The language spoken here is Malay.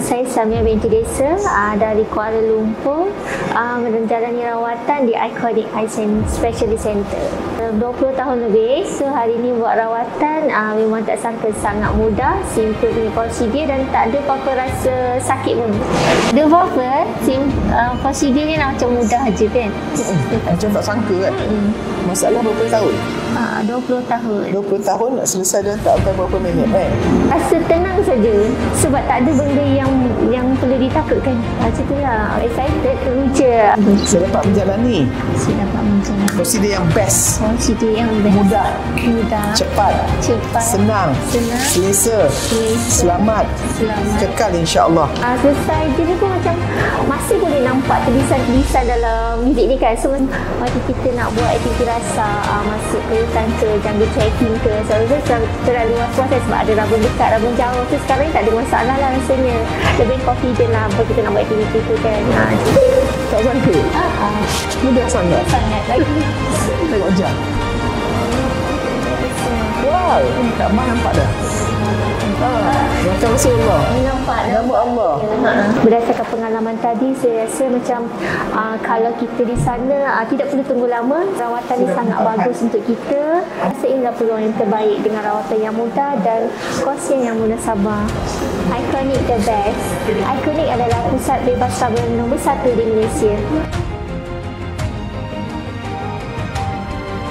Saya Samia binti Desa dari Kuala Lumpur, menjalani rawatan di Iconic Eye Specialist Center. 20 tahun lebih, so hari ni buat rawatan memang tak sangka sangat mudah, simple punya prosedur dan tak ada apa-apa rasa sakit pun. Dia apa? Prosedur ni macam mudah aja kan? Macam tak sangka kan? Masalah berapa tahun? 20 tahun. 20 tahun nak selesai dalam tak sampai berapa minit Rasa tenang saja sebab tak ada benda yang perlu ditakutkan. Macam tu lah, excited, teruja. Saya dapat menjalani prosedur yang best. Prosedur yang best. Mudah. Cepat. Senang. Selesa. Selamat. Kekal insya-Allah. Selesai je ni pun macam masih boleh nampak tulisan-tulisan dalam bilik ni kan. So macam kita nak buat aktiviti rasa, masuk ke hutan ke, jungle trekking ke. Seharusnya terlalu was-was sebab ada rabun dekat, rabun jauh tu. Sekarang ni tak ada masalah lah rasanya. Lebih confident lah apa kita nak buat aktiviti tu kan. Tak sangka? Mudah sangat? Sangat lagi. Tengok jam. Wow, tak mahu nampak dah. Macam Rasulullah. Nampak nama Allah. Berdasarkan pengalaman tadi, saya rasa macam kalau kita di sana tidak perlu tunggu lama. Rawatan ni sangat bagus untuk kita. Rasa inilah peluang yang terbaik dengan rawatan yang mudah dan kos yang munasabah. Iconic the best. Iconic adalah pusat bebas sabaran nombor 1 di Malaysia.